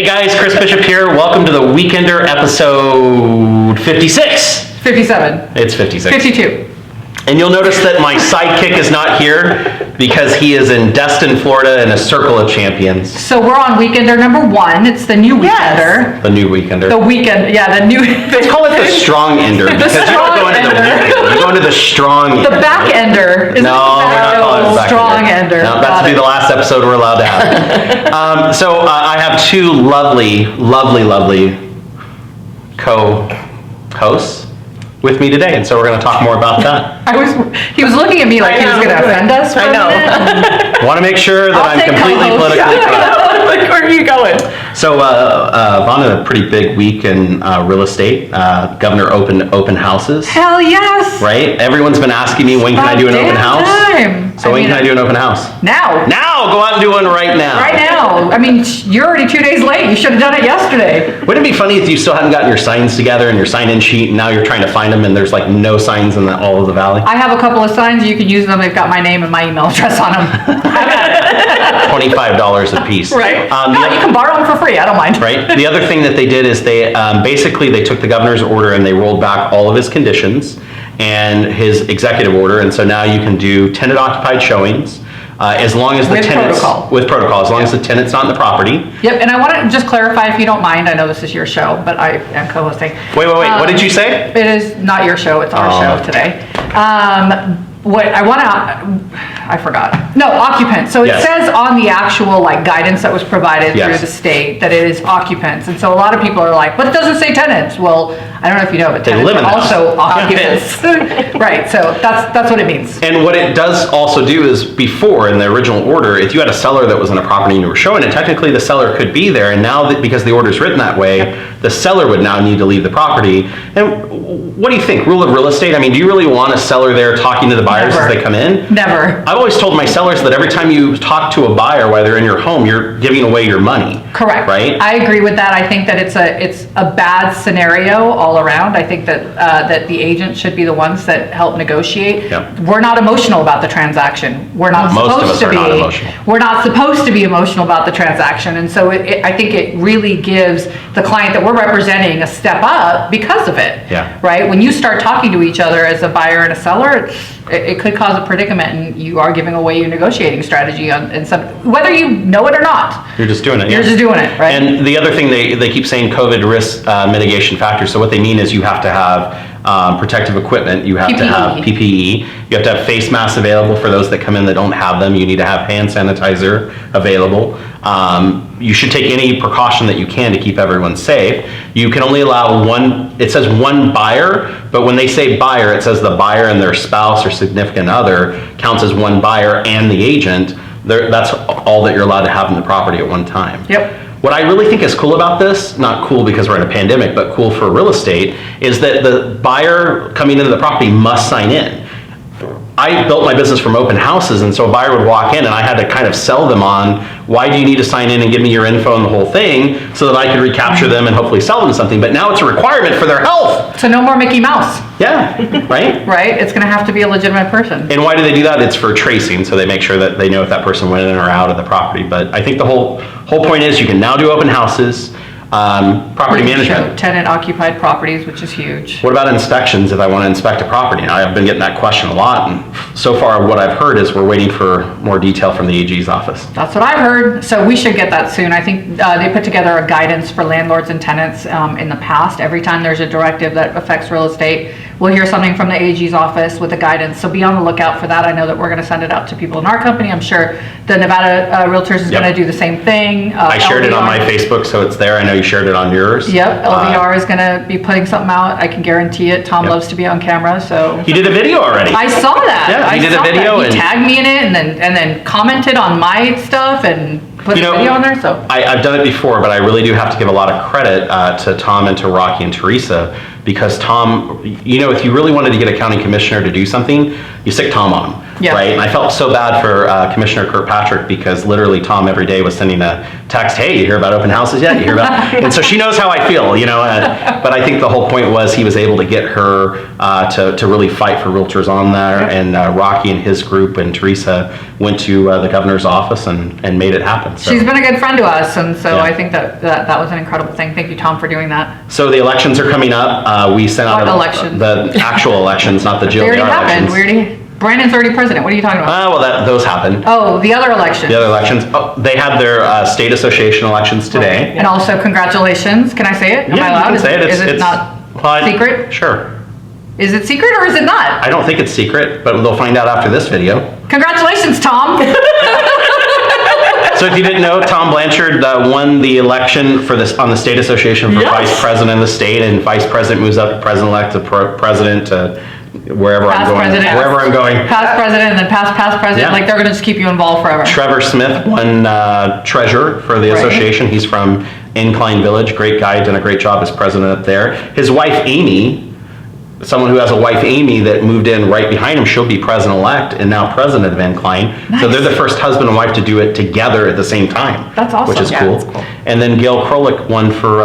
Hey guys, Chris Bishop here. Welcome to the WeekEnder episode 56. 57. It's 56. 52. And you'll notice that my sidekick is not here because he is in Destin, Florida in a circle of champions. So we're on WeekEnder number 1. It's the new WeekEnder. The new WeekEnder. The weekend, yeah, the new. Let's call it the strong ender because you don't go into the weekend. You go into the strong. The back ender. No, we're not calling it the back strong ender. No, that's to be the last episode we're allowed to have. So I have two lovely co-hosts with me today, and so we're going to talk more about that. He was looking at me like he was going to offend us. I know. Want to make sure that I'm completely politically correct. Like, where are you going? So, Vandana, a pretty big week in real estate. Governor opened open houses. Hell yes. Right? Everyone's been asking me, when can I do an open house? Time. So when can I do an open house? Now. Now! Go out and do one right now. Right now. I mean, you're already 2 days late. You should have done it yesterday. Wouldn't it be funny if you still hadn't gotten your signs together and your sign-in sheet, and now you're trying to find them and there's like no signs in all of the valley? I have a couple of signs. You can use them. They've got my name and my email address on them. $25 a piece. Right. No, you can borrow them for free. I don't mind. Right. The other thing that they did is they basically they took the governor's order and they rolled back all of his conditions and his executive order, and so now you can do tenant occupied showings as long as the tenants with protocol, as long as the tenant's not in the property. Yep. And I want to just clarify, if you don't mind. I know this is your show, but I am co-hosting. Wait. What did you say? It is not your show. It's our show today. What I want to, I forgot. No, occupants. So it says on the actual like guidance that was provided through the state that it is occupants. And so a lot of people are like, but it doesn't say tenants. Well, I don't know if you know, but tenants live in are also occupants. Right. So that's what it means. And what it does also do is, before in the original order, if you had a seller that was in a property and you were showing it, technically the seller could be there. And now that because the order is written that way, the seller would now need to leave the property. And what do you think? Rule of real estate? I mean, do you really want a seller there talking to the buyers as they come in? Never. I've always told my sellers that every time you talk to a buyer while they're in your home, you're giving away your money. Correct. Right? I agree with that. I think that it's a bad scenario all around. I think that that the agent should be the ones that help negotiate. Yep. We're not emotional about the transaction. We're not Most supposed of us to are be. not emotional. We're not supposed to be emotional about the transaction, and so I think it really gives the client that we're representing a step up because of it. Yeah. Right. When you start talking to each other as a buyer and a seller, it could cause a predicament, and you are giving away your negotiating strategy in some, whether you know it or not. You're just doing it. You're just doing it, right? And the other thing they keep saying, COVID risk mitigation factors. So what they mean is you have to have protective equipment. You have to have PPE. You have to have face masks available for those that come in that don't have them. You need to have hand sanitizer available. You should take any precaution that you can to keep everyone safe. You can only allow one, it says one buyer, but when they say buyer, it says the buyer and their spouse or significant other counts as one buyer and the agent. That's all that you're allowed to have in the property at one time. Yep. What I really think is cool about this, not cool because we're in a pandemic, but cool for real estate, is that the buyer coming into the property must sign in. I built my business from open houses, and so a buyer would walk in and I had to kind of sell them on, why do you need to sign in and give me your info and the whole thing, so that I could recapture them and hopefully sell them something. But now it's a requirement for their health. So no more Mickey Mouse. Yeah, right? Right? It's going to have to be a legitimate person. And why do they do that? It's for tracing, so they make sure that they know if that person went in or out of the property. But I think the whole point is you can now do open houses. Property management. Tenant occupied properties, which is huge. What about inspections if I want to inspect a property? Now, I've been getting that question a lot, and so far what I've heard is we're waiting for more detail from the AG's office. That's what I've heard. So we should get that soon. I think they put together a guidance for landlords and tenants in the past. Every time there's a directive that affects real estate, we'll hear something from the AG's office with the guidance. So be on the lookout for that. I know that we're going to send it out to people in our company. I'm sure the Nevada Realtors is going to do the same thing. I shared it on my Facebook, so it's there. I know you shared it on yours. Yep, LVR is going to be putting something out. I can guarantee it. Tom loves to be on camera, so. He did a video already. I saw that. Yeah, he did a video. He tagged me in it and then commented on my stuff and put the video on there. So I've done it before, but I really do have to give a lot of credit to Tom and to Rocky and Teresa, because Tom, if you really wanted to get a county commissioner to do something, you stick Tom on him. Yeah. Right? And I felt so bad for Commissioner Kirkpatrick because literally Tom every day was sending a text, hey, you hear about open houses yet? You hear about, and so she knows how I feel, but I think the whole point was he was able to get her to really fight for realtors on there, and Rocky and his group and Teresa went to the governor's office and made it happen. So. She's been a good friend to us, and so I think that was an incredible thing. Thank you, Tom, for doing that. So the elections are coming up. We sent out the actual elections, not the GLDR They already elections. happened. Brandon's already president. What are you talking about? Those happened. Oh, the other elections. The other elections. Oh, they had their state association elections today. And also, congratulations. Can I say it? Am I allowed? You can say it. Is it not secret? Sure. Is it secret or is it not? I don't think it's secret, but they'll find out after this video. Congratulations, Tom. So if you didn't know, Tom Blanchard won the election on the state association for vice president of the state, and vice president moves up to president-elect to president to wherever I'm going. Wherever I'm going. Past president and then past president. Yeah. Like they're going to just keep you involved forever. Trevor Smith won treasurer for the association. He's from Incline Village. Great guy, done a great job as president up there. His wife, Amy, someone who has a wife, Amy, that moved in right behind him, she'll be president-elect and now president of Incline. Nice. So they're the first husband and wife to do it together at the same time. That's awesome. Which is Yeah, cool. that's cool. And then Gail Krolik won for,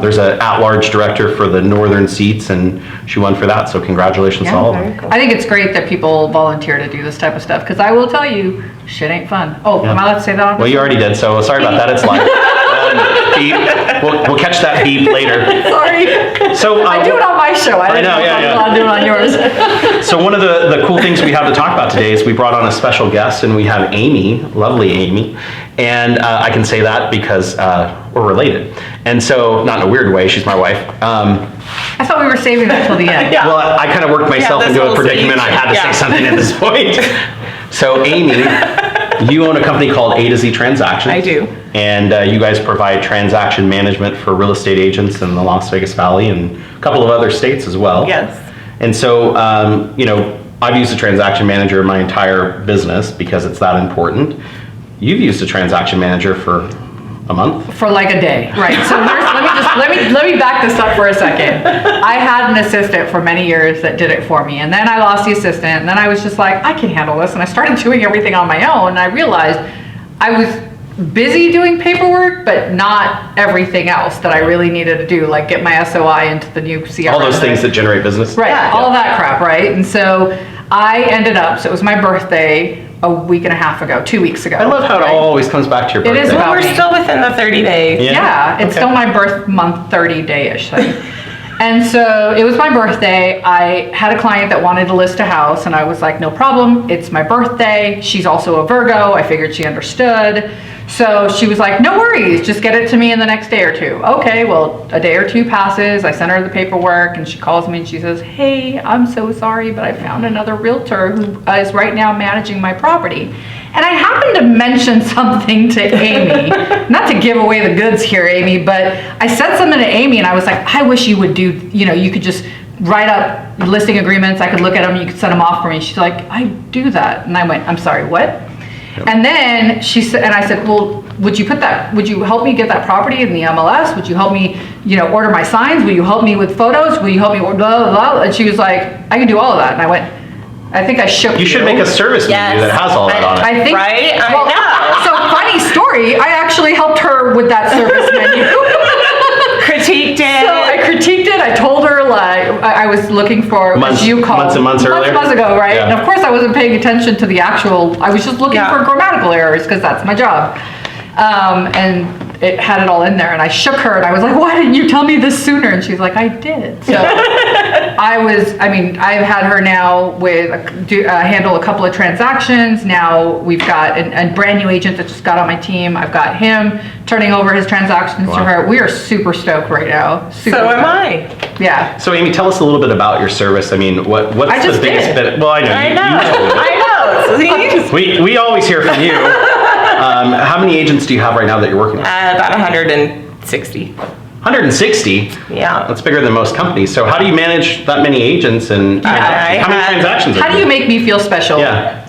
there's an at-large director for the northern seats, and she won for that. So congratulations to all of them. Cool. I think it's great that people volunteer to do this type of stuff, because I will tell you, shit ain't fun. Oh, am I allowed to say that on? Well, you already did, so sorry about that. It's live. Beep. We'll catch that beep later. Sorry. So I do it on my show. I know, I'm doing it on yours. So one of the cool things we have to talk about today is we brought on a special guest, and we have Amy, lovely Amy, and I can say that because we're related. And so, not in a weird way, she's my wife. I thought we were saving that till the end. Yeah. Well, I kind of worked myself into a predicament. I had to say something at this point. So Amy, you own a company called A to Z Transactions. I do. And you guys provide transaction management for real estate agents in the Las Vegas Valley and a couple of other states as well. Yes. And so, I've used a transaction manager my entire business because it's that important. You've used a transaction manager for a month? For like a day, right? So let me back this up for a second. I had an assistant for many years that did it for me, and then I lost the assistant, and then I was just like, I can handle this, and I started doing everything on my own, and I realized I was busy doing paperwork, but not everything else that I really needed to do, like get my SOI into the new CRM. All those things that generate business? Right, all of that crap, right? And so I ended up, so it was my birthday a week and a half ago, 2 weeks ago. I love how it always comes back to your birthday. It is Well, about we're me. still within the 30 days. Yeah, it's still my birth month, 30-day-ish thing. And so it was my birthday. I had a client that wanted to list a house, and I was like, no problem. It's my birthday. She's also a Virgo. I figured she understood. So she was like, no worries, just get it to me in the next day or two. Okay, well, a day or two passes. I sent her the paperwork, and she calls me and she says, hey, I'm so sorry, but I found another realtor who is right now managing my property. And I happened to mention something to Amy, not to give away the goods here, Amy, but I said something to Amy, and I was like, I wish you would do, you could just write up listing agreements. I could look at them, you could send them off for me. She's like, I do that. And I went, I'm sorry, what? And then she said, and I said, well, would you help me get that property in the MLS? Would you help me, order my signs? Will you help me with photos? Will you help me, blah, blah, blah? And she was like, I can do all of that. And I went, I think I shook you. You should make a service menu that has all that on it. I think, Right? I know. So funny story, I actually helped her with that service menu. Critiqued it. So I critiqued it. I told her like I was looking for Months months earlier? months ago, right? Yeah. And of course I wasn't paying attention to the actual. I was just looking for grammatical errors because that's my job. And it had it all in there, and I shook her, and I was like, "Why didn't you tell me this sooner?" And she's like, "I did." So I've had her now handle a couple of transactions. Now we've got a brand new agent that just got on my team. I've got him turning over his transactions to her. We are super stoked right now. Super So am stoked. I. Yeah. So Amy, tell us a little bit about your service. I mean, what's the biggest bit? Well, I know. I know. See? We always hear from you. How many agents do you have right now that you're working with? About 160. 160? Yeah. That's bigger than most companies. So how do you manage that many agents and how many transactions? How do you make me feel special? Yeah.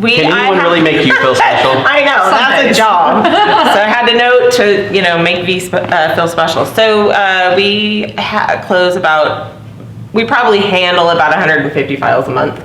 Can anyone really make you feel special? I know, Some that's days. a job. So I had to note to, make V feel special. So we close we probably handle about 150 files a month.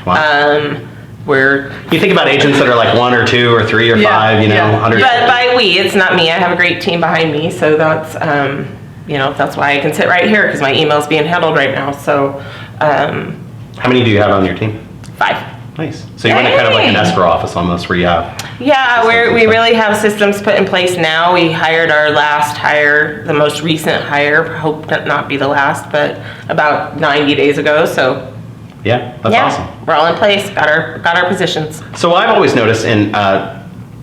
Wow. We're You think about agents that are like 1 or 2 or 3 or 5, yeah. 100. But by we, it's not me. I have a great team behind me, so that's that's why I can sit right here because my email's being handled right now. So, How many do you have on your team? 5. Nice. So you run it kind of like an Dang. escrow office almost, where you have. Yeah, we stuff. really have systems put in place now. We hired our last hire, the most recent hire. Hope to not be the last, but about 90 days ago. So Yeah, that's awesome. we're all in place. Got our positions. So I've always noticed in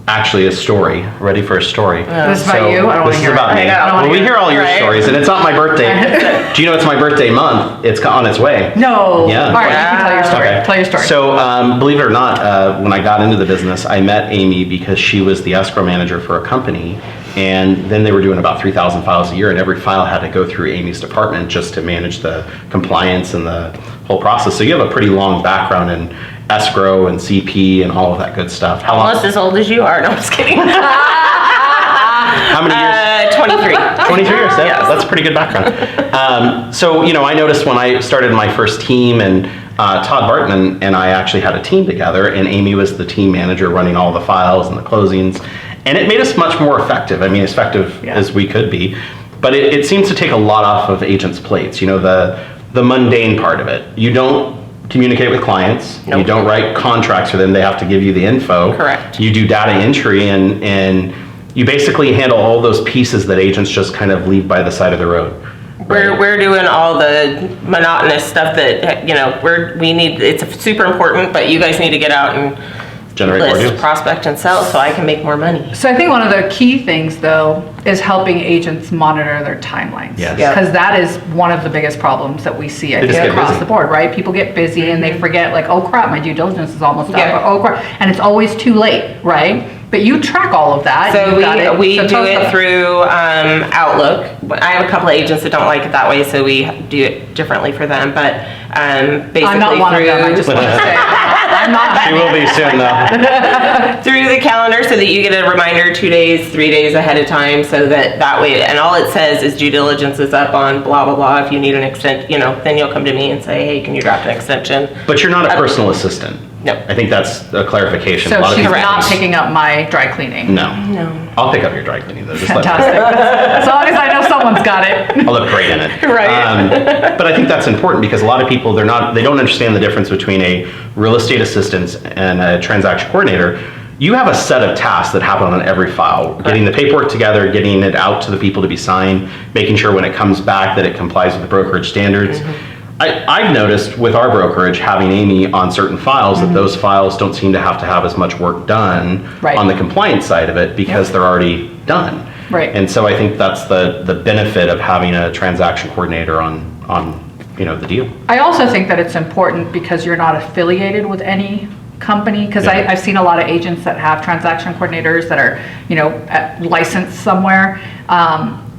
actually a story. Ready for a story? This is about you? I don't want This to is hear about it. me. I know. I don't Well, wanna we hear hear all your right? stories, and it's not my birthday. Do you know it's my birthday month? It's on its way. No. Yeah. All right, you can tell your story. Okay. Tell your story. So, believe it or not, when I got into the business, I met Amy because she was the escrow manager for a company, and then they were doing about 3,000 files a year, and every file had to go through Amy's department just to manage the compliance and the whole process. So you have a pretty long background in escrow and CP and all of that good stuff. How long? Almost as old as you are. No, I'm just kidding. How many years? 23. 23 years, yeah, Yes. that's a pretty good background. So, I noticed when I started my first team, and Todd Barton and I actually had a team together, and Amy was the team manager running all the files and the closings, and it made us much more effective. I mean, as effective as we could be, but it seems to take a lot off of agents' plates, the mundane part of it. You don't communicate with clients. Nope. You don't write contracts for them. They have to give you the info. Correct. You do data entry, and you basically handle all those pieces that agents just kind of leave by the side of the road. We're doing all the monotonous stuff that we need. It's super important, but you guys need to get out and Generate more list, deals. prospect, and sell, so I can make more money. So I think one of the key things, though, is helping agents monitor their timelines. Yes. Yeah. Because that is one of the biggest problems that we see They just get across busy. the board, right? People get busy and they forget, like, oh crap, my due diligence is almost Yeah. up. Oh crap, and it's always too late, right? But you track all of that. So You've got it. we So do tell us it about- through Outlook. I have a couple of agents that don't like it that way, so we do it differently for them. But basically I'm not one of them, I through just want to say. I'm not She will be soon, though. through the calendar, so that you get a reminder 2 days, 3 days ahead of time, so that way. And all it says is due diligence is up on blah blah blah. If you need an extension, then you'll come to me and say, hey, can you draft an extension? But you're not a personal assistant. No. I think that's a clarification. A So lot of she's people not think- picking up my dry cleaning. No. No. I'll pick up your dry cleaning, though. Just let me know. Fantastic. As long as I know someone's got it. I'll look great in it. Right. But I think that's important because a lot of people, they don't understand the difference between a real estate assistant and a transaction coordinator. You have a set of tasks that happen on every file. Getting the paperwork together, getting it out to the people to be signed, making sure when it comes back that it complies with the brokerage standards. I've noticed with our brokerage having Amy on certain files that those files don't seem to have as much work done Right. on the compliance side of it because they're already done. Right. And so I think that's the benefit of having a transaction coordinator on the deal. I also think that it's important because you're not affiliated with any company, because Yeah. I've seen a lot of agents that have transaction coordinators that are, licensed somewhere.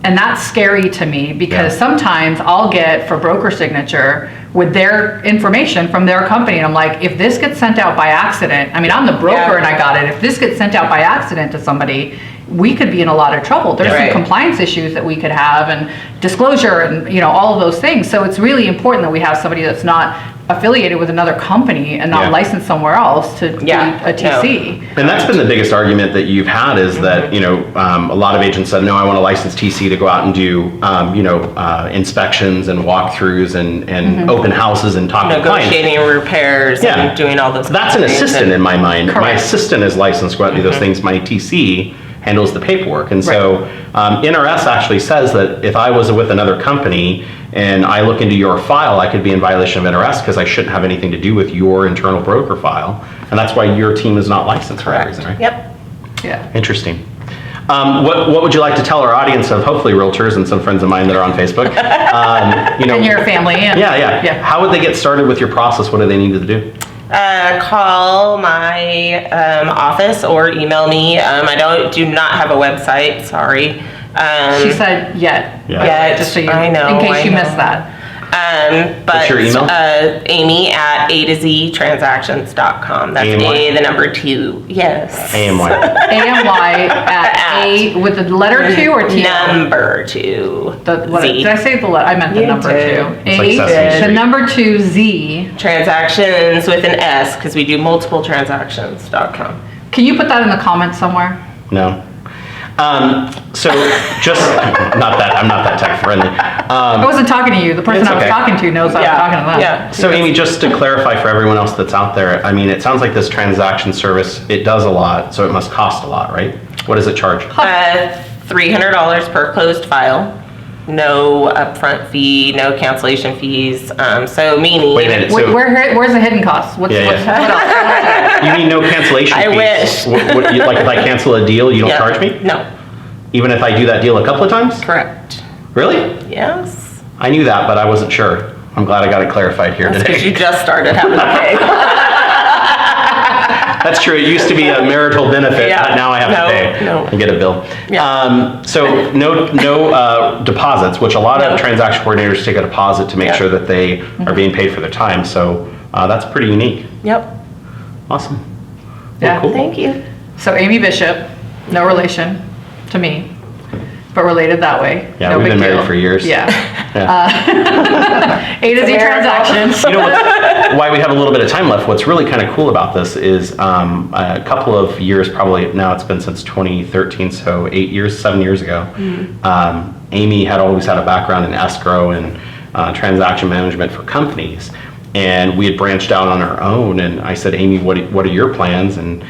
And that's scary to me because Yeah. sometimes I'll get for broker signature with their information from their company. And I'm like, if this gets sent out by accident, I mean, I'm the broker Yeah. and I got it. If this gets sent out by accident to somebody, we could be in a lot of trouble. There's Right. some compliance issues that we could have and disclosure and, all of those things. So it's really important that we have somebody that's not affiliated with another company and not Yeah. licensed somewhere else to Yeah, be a TC. And that's been the biggest argument that you've had is that, a lot of agents said, no, I want a licensed TC to go out and do, inspections and walkthroughs and open houses and talk to clients. Negotiating repairs Yeah. and doing all those. That's an things. assistant And- in my mind. My Correct. assistant is licensed to go out and do those things. My TC handles the paperwork. And so NRS actually says that if I was with another company and I look into your file, I could be in violation of NRS because I shouldn't have anything to do with your internal broker file. And that's why your team is not licensed for that reason, right? Yep. Yeah. Interesting. What would you like to tell our audience of hopefully realtors and some friends of mine that are on Facebook? And your family. And, Yeah. How would they get started with your process? What do they need to do? Call my office or email me. I do not have a website. Sorry. She said yet. Yeah. Yet, Just so you, I know, in case I you know. missed that. But What's your email? Amy at A2Z transactions.com. That's AMY? the number 2. Yes. AMY. AMY at A with the letter 2 or T? Number 2. Did I say the letter? I meant the You number did. 2. It's like Sesame The Street. number 2 Z. Transactions with an S, because we do multiple transactions.com. Can you put that in the comments somewhere? No. So just, I'm not that tech friendly. I wasn't talking to you. The person It's I was okay. talking to knows I was talking to them. Yeah. So Amy, just to clarify for everyone else that's out there, I mean, it sounds like this transaction service, it does a lot, so it must cost a lot, right? What does it charge? $300 per closed file. No upfront fee, no cancellation fees. So meaning. Wait a minute, so Where's the hidden costs? What else? you mean no cancellation I fees? wish. Like if I cancel a deal, you don't Yeah. charge me? No. Even if I do that deal a couple of times? Correct. Really? Yes. I knew that, but I wasn't sure. I'm glad I got it clarified here Because today. you just started having to pay. That's true. It used to be a marital benefit, Yeah. but now I have to pay No. and get a bill. Yeah. So no deposits, which a lot of transaction coordinators take a deposit to make Yeah. sure that they are being paid for their time. So that's pretty unique. Yep. Awesome. Yeah. Well, cool. Thank you. So Amy Bishop, no relation to me, but related that way. Yeah, No we've big been married deal. for years. Yeah. Yeah. A to Z It's a miracle. transactions. You know why we have a little bit of time left? What's really kind of cool about this is a couple of years, probably now it's been since 2013, so 7 years ago. Amy had always had a background in escrow and transaction management for companies, and we had branched out on our own. And I said, Amy, what are your plans? And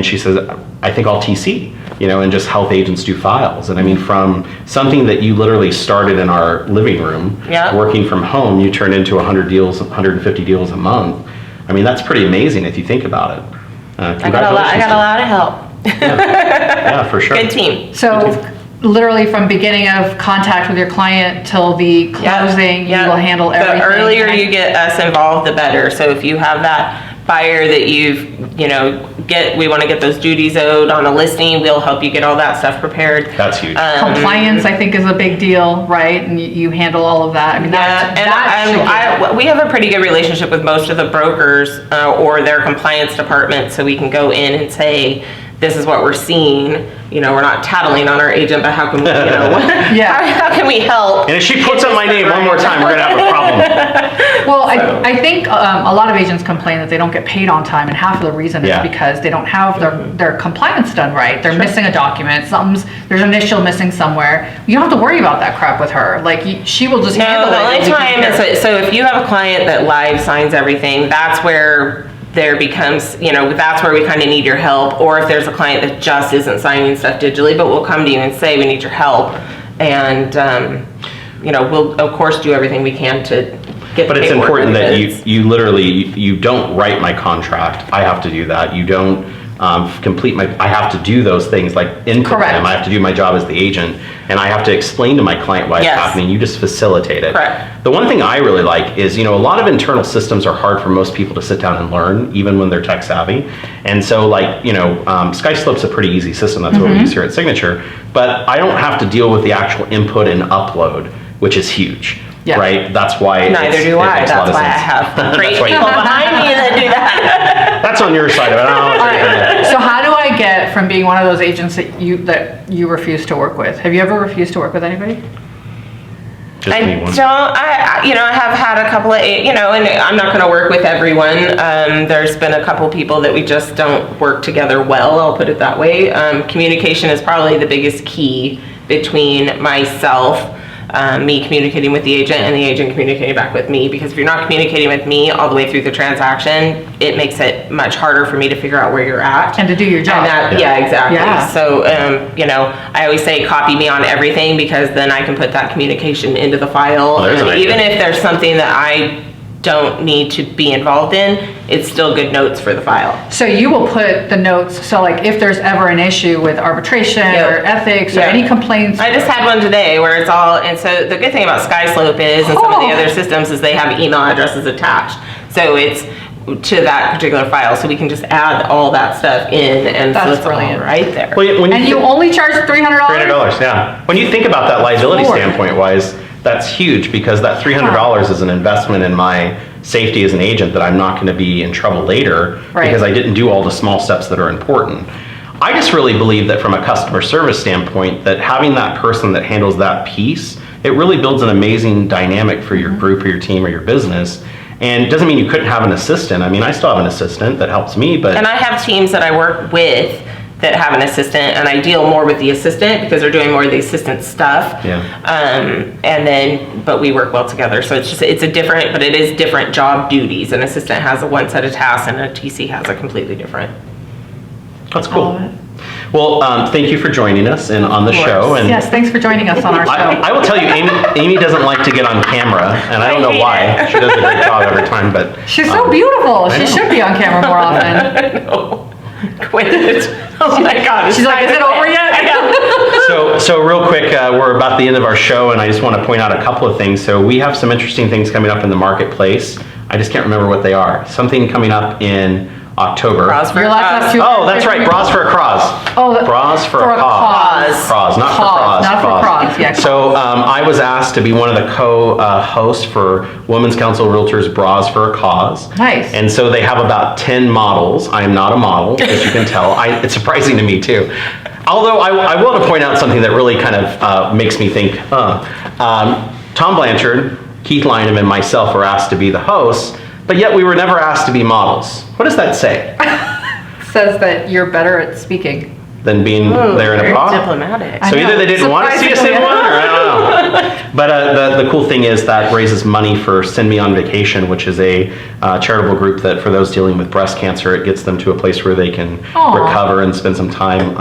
she says, I think I'll TC, and just help agents do files. And I mean, from something that you literally started in our living room, Yeah. working from home, you turned into 100 deals, 150 deals a month. I mean, that's pretty amazing if you think about it. I got a Congratulations. lot of help. Yeah, for sure. Good team. So literally from beginning of contact with your client till the closing, you will handle everything. The earlier you get us involved, the better. So if you have that buyer that we want to get those duties owed on a listing, we'll help you get all that stuff prepared. That's huge. Compliance, I think, is a big deal, right? And you handle all of that. I mean, We have a pretty good relationship with most of the brokers or their compliance department, so we can go in and say, this is what we're seeing. We're not tattling on our agent, but how can we, how can we help? And if she puts up my name one more time, we're gonna have a problem. Well, I think a lot of agents complain that they don't get paid on time, and half of the reason is because they don't have their compliance done right. They're missing a document, there's an initial missing somewhere. You don't have to worry about that crap with her. Like, she will just handle it. No, the only time is, so if you have a client that live signs everything, that's where there becomes, that's where we kind of need your help. Or if there's a client that just isn't signing stuff digitally, but we'll come to you and say, we need your help. And, we'll of course do everything we can to get But the it's paperwork important that ready. you literally, you don't write my contract. I have to do that. You don't I have to do those things, like input Correct. them. I have to do my job as the agent, and I have to explain to my client why it's happening. You just facilitate it. Correct. The one thing I really like is, a lot of internal systems are hard for most people to sit down and learn, even when they're tech savvy. And so SkySlope's a pretty easy system. That's what we use here at Signature. But I don't have to deal with the actual input and upload, which is huge. Yeah. Right? That's why Neither do I. makes a lot That's of why I sense. have great That's why people behind me that do that. That's on your side of it. I don't know what you're doing. So how do I get from being one of those agents that you refuse to work with? Have you ever refused to work with anybody? Just me one. I have had a couple of, and I'm not going to work with everyone. There's been a couple people that we just don't work together well, I'll put it that way. Communication is probably the biggest key between myself, me communicating with the agent, and the agent communicating back with me, because if you're not communicating with me all the way through the transaction, it makes it much harder for me to figure out where you're at. And to do your job. Yeah, exactly. Yeah. So, I always say copy me on everything, because then I can put that communication into the file. There's an idea. Even if there's something that I don't need to be involved in, it's still good notes for the file. So you will put the notes, so like if there's ever an issue with arbitration or ethics or any complaints. I just had one today where it's all, and so the good thing about SkySlope is, and some of the other systems, is they have email addresses attached. So it's to that particular file, so we can just add all that stuff in, and so it's all right there. Well, And you only charge $300? $300, yeah. When you think about that liability standpoint wise, that's huge because that $300 is an investment in my safety as an agent that I'm not going to be in trouble later because I didn't do all the small steps that are important. I just really believe that from a customer service standpoint, that having that person that handles that piece, it really builds an amazing dynamic for your group or your team or your business. And it doesn't mean you couldn't have an assistant. I mean, I still have an assistant that helps me, but... And I have teams that I work with that have an assistant, and I deal more with the assistant because they're doing more of the assistant stuff. Yeah. But we work well together. So it's a different, but it is different job duties. An assistant has a one set of tasks and a TC has a completely different. That's cool. Well, thank you for joining us and on the show. And yes, thanks for joining us on our show. I will tell you, Amy doesn't like to get on camera, and I don't know why. She does a great job every time, but... She's so beautiful. She should be on camera more often. No. Quit it. Oh my God. She's like, is it over yet? So real quick, we're about the end of our show, and I just want to point out a couple of things. So we have some interesting things coming up in the marketplace. I just can't remember what they are. Something coming up in October. Bras for a cause. Oh, that's right. Bras for a cause. Oh, bras for a cause. Cause, not for cause. Not for cause. Yeah. So I was asked to be one of the co-hosts for Women's Council Realtors Bras for a Cause. Nice. And so they have about 10 models. I am not a model, as you can tell. It's surprising to me too. Although I want to point out something that really kind of makes me think. Tom Blanchard, Keith Lynham, and myself were asked to be the hosts. But yet we were never asked to be models. What does that say? Says that you're better at speaking. Than being there in a bra? Diplomatic. So either they didn't want to see us in one, or I don't know. But the cool thing is that raises money for Send Me on Vacation, which is a charitable group that for those dealing with breast cancer, it gets them to a place where they can recover and spend some time,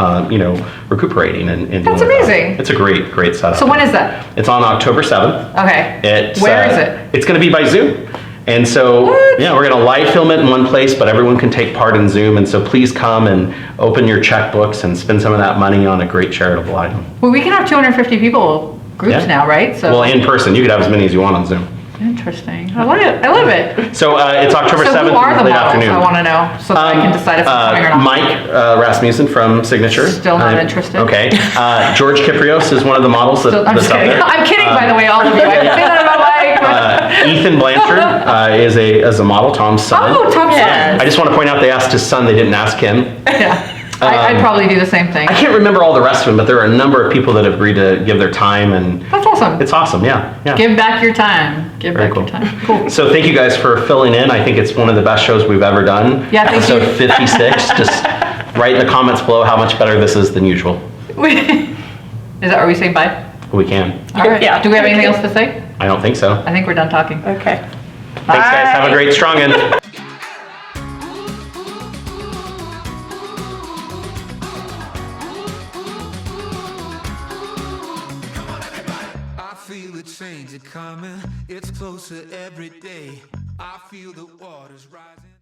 recuperating and That's amazing. It's a great setup. So when is that? It's on October 7th. Okay. Where is it? It's going to be by Zoom. And so, yeah, we're going to live film it in one place, but everyone can take part in Zoom. And so please come and open your checkbooks and spend some of that money on a great charitable item. Well, we can have 250 people groups now, right? So. Well, in person. You could have as many as you want on Zoom. Interesting. I love it. So it's October 7th, who are the late models? afternoon. I want to know so that I can decide if I'm coming or not. Mike Rasmussen from Signature. Still not interested. Okay. George Kiprios is one of the models I'm just kidding. I'm kidding, by the way, all of you. I didn't say that about Mike. Ethan Blanchard is a model, Tom's son. Oh, Tom's son. I just want to point out they asked his son, they didn't ask him. Yeah. I'd probably do the same thing. I can't remember all the rest of them, but there are a number of people that have agreed to give their time, and that's awesome. It's awesome, yeah. Give back your time. Give back your time. Cool. So thank you guys for filling in. I think it's one of the best shows we've ever done. Yeah, thank Episode 56. Just write in the comments below how much better this is than usual. Are we saying bye? We can. All right. Yeah. Do we have anything else to say? I don't think so. I think we're done talking. Okay. Thanks, guys. Have a great strong end. Feel the change coming, it's closer every day. I feel the waters rising.